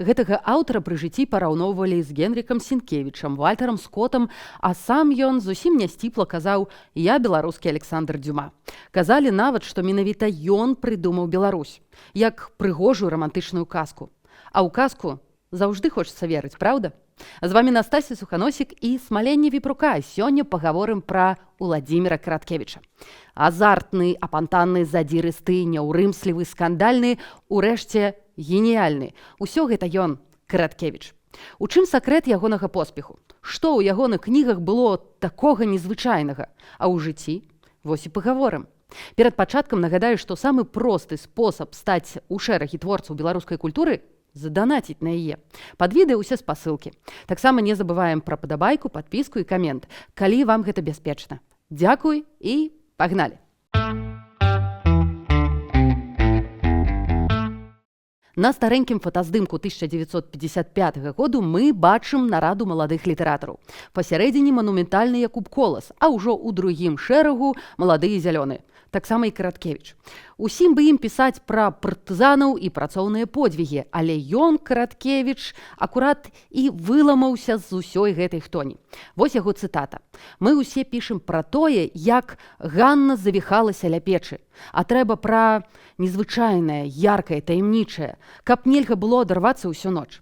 Гэтага аўтара пры жыцці параўноўвалі з Генрікам Сенкевічам, Вальтарам Скотам, а сам ён зусім нясціпла казаў: «Я беларускі Александр Дюма». Казалі нават, што менавіта ён прыдумаў Беларусь, як прыгожую рамантычную казку. А ў казку заўжды хочацца верыць, праўда? З вамі Настасья Суханосік і Смаленне Віпрука. Сёння пагаворым пра Уладзіміра Караткевіча. Азартны, апантанны, задзірысты, няўрымслівы, скандальны, урэшце геніяльны. Усё гэта ён, Караткевіч. У чым сакрэт ягонага поспеху? Што ў ягоных кнігах было такога незвычайнага? А ў жыцці? Вось і пагаворым. Перад пачаткам нагадаю, што самы просты спосаб стаць у шэрагі творцаў беларускай культуры – заданаціць на яе. Пад відэа ўсе спасылкі. Таксама не забываем пра падабайку, падпіску і камент, калі вам гэта бяспечна. Дзякуй і пагналі! На старэнькім фотаздымку 1955 году мы бачым нараду маладых літаратараў. Пасярэдзіне манументальны Якуб Колас, а ўжо ў другім шэрагу маладыя зялёныя. Таксама і Караткевіч. Усім бы ім пісаць пра партызанаў і працоўныя подвігі, але ён, Караткевіч, акурат і выламаўся з усёй гэтай хтоні. Вось яго цытата. «Мы ўсе пішам пра тое, як Ганна завіхалася ля печы, а трэба пра незвычайнае, яркае, таямнічае, каб нельга было адарвацца ўсю ноч».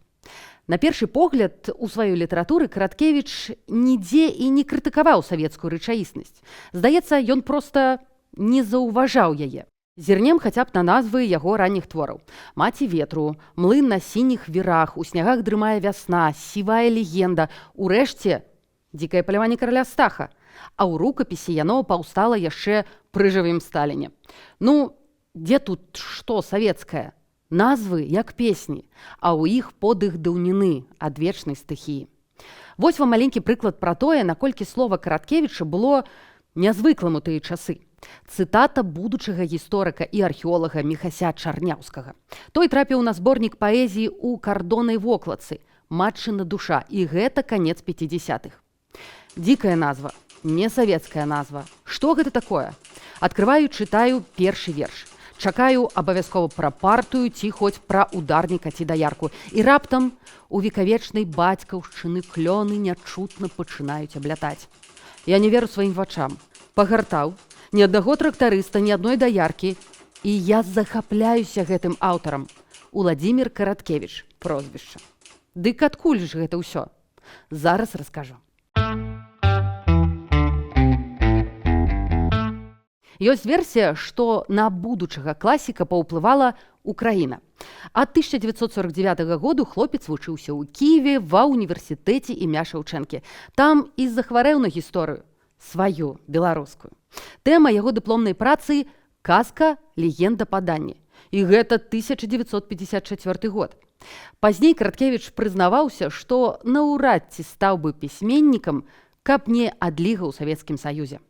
На першы погляд, у сваёй літаратуры Караткевіч нідзе і не крытыкаваў савецкую рэчаіснасць. Здаецца, ён проста не заўважаў яе. Зірнем хаця б на назвы яго ранніх твораў. «Маці ветру», «Млын на сініх вірах», «У снягах дрымае вясна», «Сівая легенда», урэшце «Дзікае паляванне караля Стаха». А ў рукапісе яно паўстала яшчэ пры жывым Сталіне. Ну, дзе тут што савецкае? Назвы як песні, а ў іх подых даўніны ад вечнай стыхіі. Вось вам маленькі прыклад пра тое, наколькі слова Караткевіча было нязвыклым у тыя часы. Цытата будучага гісторыка і археолага Міхася Чарняўскага. Той трапіў на зборнік паэзіі ў кардоннай вокладцы «Матчына душа», і гэта канец 50-х. Дзікая назва, не савецкая назва. Што гэта такое? Адкрываю, чытаю першы верш. Чакаю абавязкова пра партыю ці хоць пра ударніка ці даярку. І раптам у векавечнай бацькаўшчыны клёны нячутна пачынаюць аблятаць. Я не веру сваім вачам. Пагартаў, ні аднаго трактарыста, ні адной даяркі. І я захапляюся гэтым аўтарам. Уладзімір Караткевіч, прозвішча. Дык адкуль ж гэта ўсё? Зараз раскажу. Ёсць версія, што на будучага класіка паўплывала Украіна. Ад 1949 году хлопец вучыўся ў Кіеве ва ўніверсітэце імя Шаўчэнкі. Там і захварэў на гісторыю, сваю, беларускую. Тэма яго дыпломнай працы – казка «Легенда падання». І гэта 1954 год. Пазней Караткевіч прызнаваўся, што наўрад ці стаў бы пісьменнікам, каб не адліга ў Савецкім Саюзе.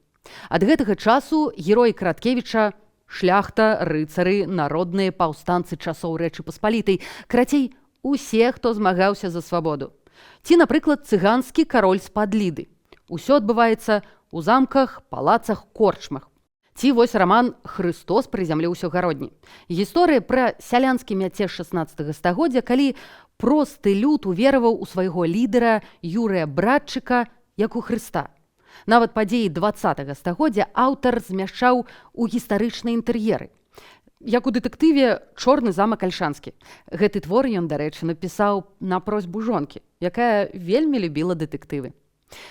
Ад гэтага часу героі Караткевіча – шляхта, рыцары, народныя паўстанцы часоў Рэчы Паспалітай, карацей, усе, хто змагаўся за свабоду. Ці, напрыклад, цыганскі кароль з-пад Ліды. Усё адбываецца у замках, палацах, корчмах. Ці вось раман «Хрыстос прызямліўся ў гародні». Гісторыя пра сялянскі мяцеж 16 стагоддзя, калі просты люд увераваў у свайго лідара Юрыя Братчыка як у Хрыста. Нават падзеі 20 стагоддзя аўтар змяшчаў у гістарычныя інтэр'еры. Як у дэтэктыве «Чорны замак Альшанскі». Гэты твор ён, дарэчы, напісаў на просьбу жонкі, якая вельмі любіла дэтэктывы.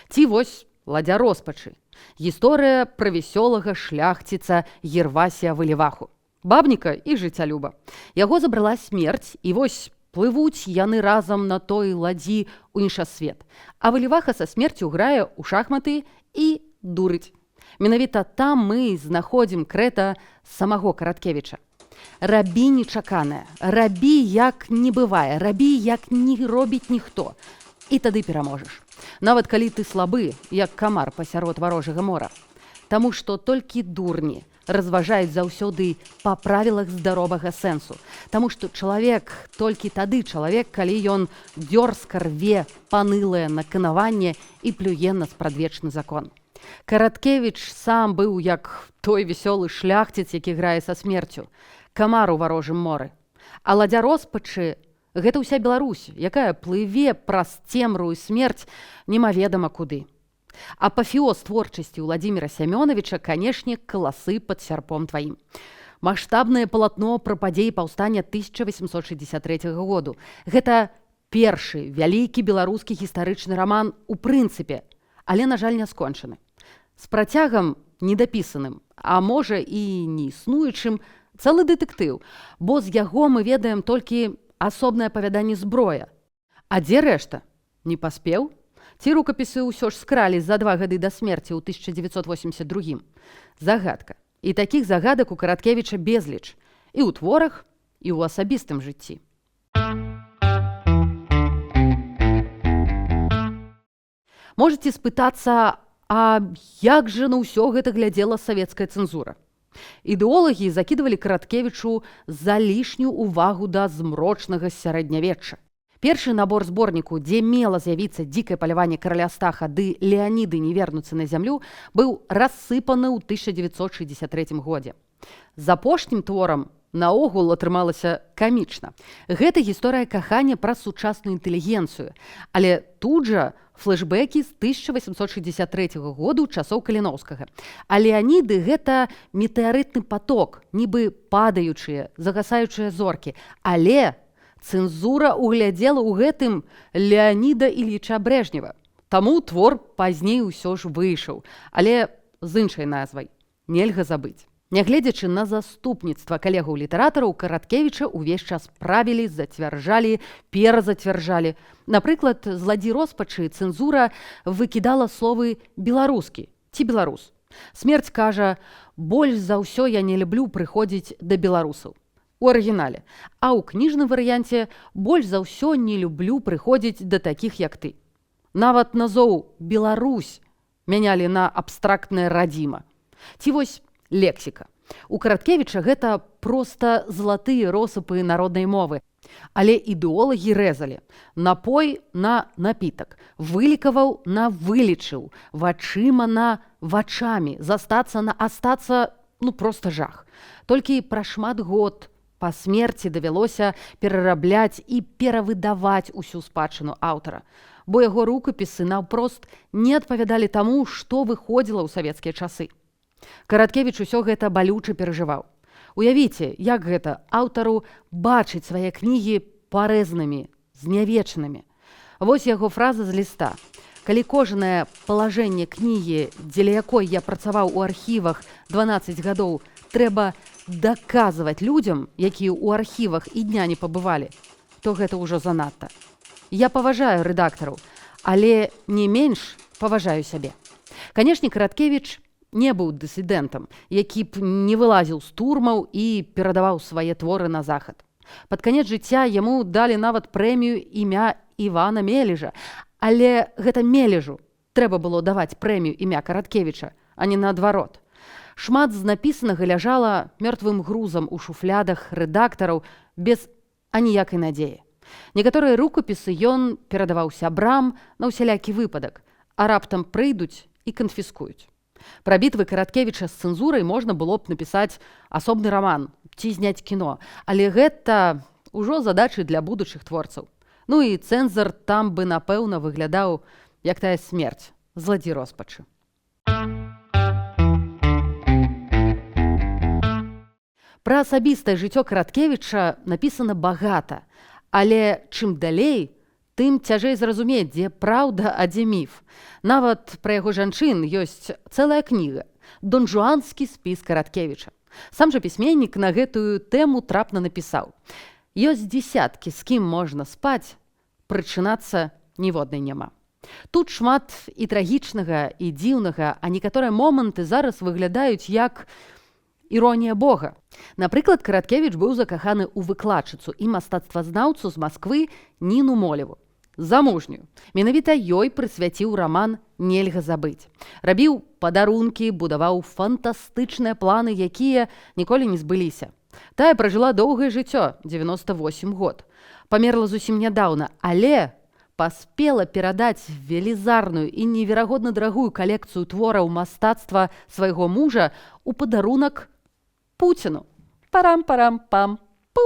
Ці вось «Ладдзя роспачы». Гісторыя пра весёлага шляхціца Гервасія Выліваху, бабніка і жыццялюба. Яго забрала смерць, і вось плывуць яны разам на той ладдзі ў іншасвет. А Выліваха са смерцю грае ў шахматы і дурыць. Менавіта там мы знаходзім крэта самого Караткевіча. Рабі нечаканае, рабі як не бывае, рабі як не робіць ніхто. І тады пераможаш. Нават калі ты слабы, як камар пасярод варожага мора. Таму што толькі дурні разважаюць заўсёды па правілах здаровага сэнсу. Таму што чалавек, толькі тады чалавек, калі ён дзёрзка рве панылае наканаванне і плюе на спрадвечны закон. Караткевіч сам быў як той весёлы шляхціц, які грае са смерцю, камар у варожым моры. А ладдзя роспачы Гэта ўся Беларусь, якая плыве праз цемру і смерць немаведама куды. Апафеоз творчасці Владзіміра Сямёнавіча, канешне, каласы пад сярпом тваім. Маштабнае палатно пра падзеі паўстання 1863 году. Гэта першы вялікі беларускі гістарычны раман у прынцыпе, але, на жаль, не скончаны. З працягам недапісаным, а можа і не існуючым, цэлы дэтэктыў, бо з яго мы ведаем толькі асобнае апавяданне зброя. А дзе рэшта? Не паспеў? Ці рукапісы ўсё ж скралі за 2 гады да смерці ў 1982? Загадка. І такіх загадак у Караткевіча безліч. І ў творах, і ў асабістым жыцці. Можаце спытацца, а як жа на ўсё гэта глядзела савецкая цэнзура? Ідэолагі закідвалі Караткевічу за лішнюю увагу да змрочнага сярэднявечча. Першы набор зборніку, дзе мела з'явіцца дзікае паляванне караля Астаха ды Леаніды не вернуцца на зямлю, быў рассыпаны ў 1963 годзе. З апошнім творам наогул атрымалася камічна. Гэта гісторыя кахання праз сучасную інтэлігенцыю, але тут жа флэшбэкі з 1863 году часоў Каліноўскага. А Леаніды гэта метэарытны паток, нібы падаючыя, загасаючыя зоркі, але цэнзура углядзела ў гэтым Леаніда Ільіча Брэжнева. Таму твор пазней усё ж выйшаў, але з іншай назвай. Нельга забыць. Нягледзячы на заступніцтва калегаў-літаратараў, Караткевіча ўвесь час правілі, зацвярджалі, перазацвярджалі. Напрыклад, з ладдзі роспачы цэнзура выкідала словы «беларускі» ці «беларус». Смерць кажа: «Больш за ўсё я не люблю прыходзіць да беларусаў» у арыгінале, а ў кніжным варыянце «больш за ўсё не люблю прыходзіць да такіх, як ты». Нават назоў «Беларусь» мянялі на абстрактнае «радзіма». Ці вось лексіка. У Караткевіча гэта проста залатыя россыпы народнай мовы. Але ідэолагі рэзалі. Напой на напітак, вылікаваў на вылічыў, вачыма на вачамі, застацца на астацца, проста жах. Толькі пра шмат год па смерці давялося перарабляць і перавыдаваць усю спадчыну аўтара, бо яго рукапісы наўпрост не адпавядалі таму, што выходзіла ў савецкія часы. Караткевіч усё гэта балюча перажываў. Уявіце, як гэта аўтару бачыць свае кнігі парэзнымі, знявечанымі. Вось яго фраза з ліста. Калі кожнае палажэнне кнігі, дзеля якой я працаваў у архівах 12 гадоў, трэба даказваць людзям, якія ў архівах і дня не пабывалі, то гэта ўжо занадта. Я паважаю рэдактараў, але не менш паважаю сябе. Канешне, Караткевіч не быў дысідэнтам, які б не вылазіў з турмаў і перадаваў свае творы на захад. Пад канец жыцця яму далі нават прэмію імя Івана Мележа, але гэта Мележу трэба было даваць прэмію імя Караткевіча, а не наадварот. Шмат з напісанага ляжала мёртвым грузам у шуфлядах рэдактараў без аніякай надзеі. Некаторыя рукапісы ён перадаваў сябрам на ўсялякі выпадак, а раптам прыйдуць і канфіскуюць. Пра бітвы Караткевіча з цэнзурай можна было б напісаць асобны раман ці зняць кіно, але гэта ўжо задачы для будучых творцаў. І цэнзар там бы, напэўна, выглядаў як тая смерць з ладдзі роспачы. Пра асабістае жыццё Караткевіча напісана багата, але чым далей, тым цяжэй зразумець, дзе праўда, а дзе міф. Нават пра яго жанчын ёсць цэлая кніга «Донжуанскі спіс Караткевіча». Сам жа пісьменнік на гэтую тэму трапна напісаў: «Ёсць дзесяткі, з кім можна спаць, прычынацца ніводнай няма». Тут шмат і трагічнага, і дзіўнага, а некаторыя моманты зараз выглядаюць як іронія Бога. Напрыклад, Караткевіч быў закаханы ў выкладчыцу і мастацтвазнаўцу з Масквы Ніну Молеву, замужнюю. Менавіта ёй прысвяціў раман «Нельга забыць». Рабіў падарункі, будаваў фантастычныя планы, якія ніколі не збыліся. Тая пражыла доўгае жыццё, 98 год. Памерла зусім нядаўна, але паспела перадаць велізарную і неверагодна дарагую калекцыю твораў мастацтва свайго мужа ў падарунак Пуціну. Парам-парам-пам-пу.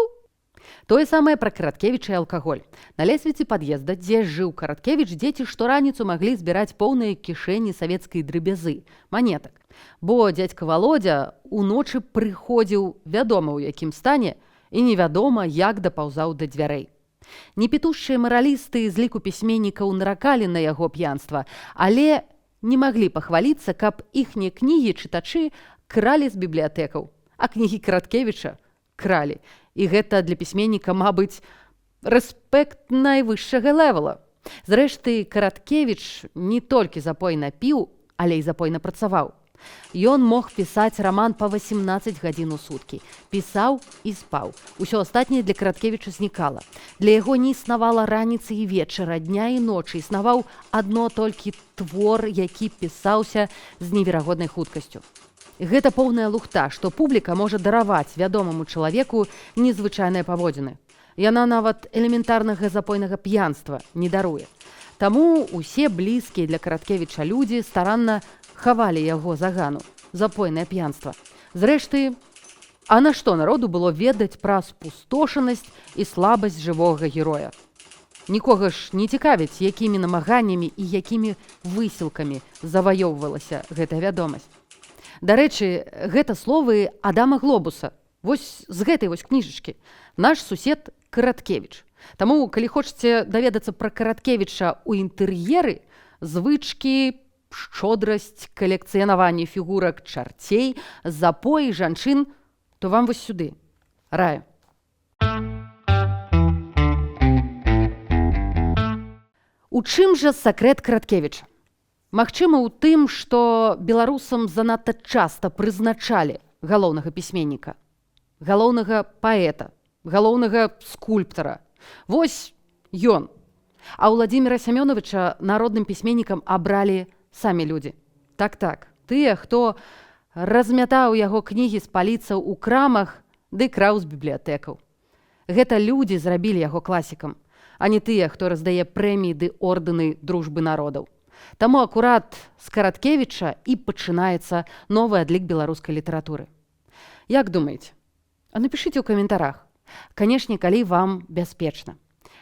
Тое самае пра Караткевіча і алкаголь. На лесвіцы пад'езда, дзе жыў Караткевіч, дзеці штораніцу маглі збіраць поўныя кішэні савецкай дрыбязы, манетак. Бо дзядзька Володя уночы прыходзіў вядома ў якім стане і невядома, як дапаўзаў да дзвярэй. Непітушчыя маралісты з ліку пісьменнікаў наракалі на яго п'янства, але не маглі пахваліцца, каб іхнія кнігі чытачы кралі з бібліятэкаў, а кнігі Караткевіча кралі. І гэта для пісьменніка, мабыць, рэспект найвышшага левела. Зрэшты, Караткевіч не толькі запойна піў, але і запойна працаваў. Ён мог пісаць раман па 18 гадзін у суткі. Пісаў і спаў. Усё астатняе для Караткевіча знікала. Для яго не існавала раніцы і вечара, дня і ночы. Існаваў адно толькі твор, які пісаўся з неверагоднай хуткасцю. Гэта поўная лухта, што публіка можа дараваць вядомаму чалавеку незвычайныя паводзіны. Яна нават элементарнага запойнага п'янства не даруе. Таму усе блізкія для Караткевіча людзі старанна хавалі яго загану, запойнае п'янства. Зрэшты, а на што народу было ведаць пра спустошанасць і слабасць жывога героя? Нікога ж не цікавіць, якімі намаганнямі і якімі высілкамі заваёўвалася гэтая вядомасць. Дарэчы, гэта словы Адама Глобуса. Вось з гэтай вось кніжачкі. Наш сусед Караткевіч. Таму, калі хочаце даведацца пра Караткевіча ў інтэр'еры, звычкі, шчодрасць, калекцыянаванне фігурак чарцей, запоі жанчын, то вам вось сюды. Раю. У чым жа сакрэт Караткевіча? Магчыма, у тым, што беларусам занадта часта прызначалі галоўнага пісьменніка, галоўнага паэта, галоўнага скульптара. Вось ён. А Владзіміра Сямёнавіча народным пісьменнікам абралі самі людзі. Так, тыя, хто размятаў яго кнігі з паліцаў у крамах ды краў з бібліятэкаў. Гэта людзі зрабілі яго класікам, а не тыя, хто раздае прэміі ды ордэны дружбы народаў. Таму акурат з Караткевіча і пачынаецца новы адлік беларускай літаратуры. Як думаеце? А напішыце ў каментарах. Канешне, калі вам бяспечна.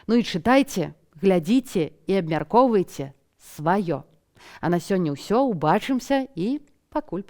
Ну і чытайце, глядзіце і абмяркоўвайце сваё. А на сёння ўсё, убачымся і пакуль.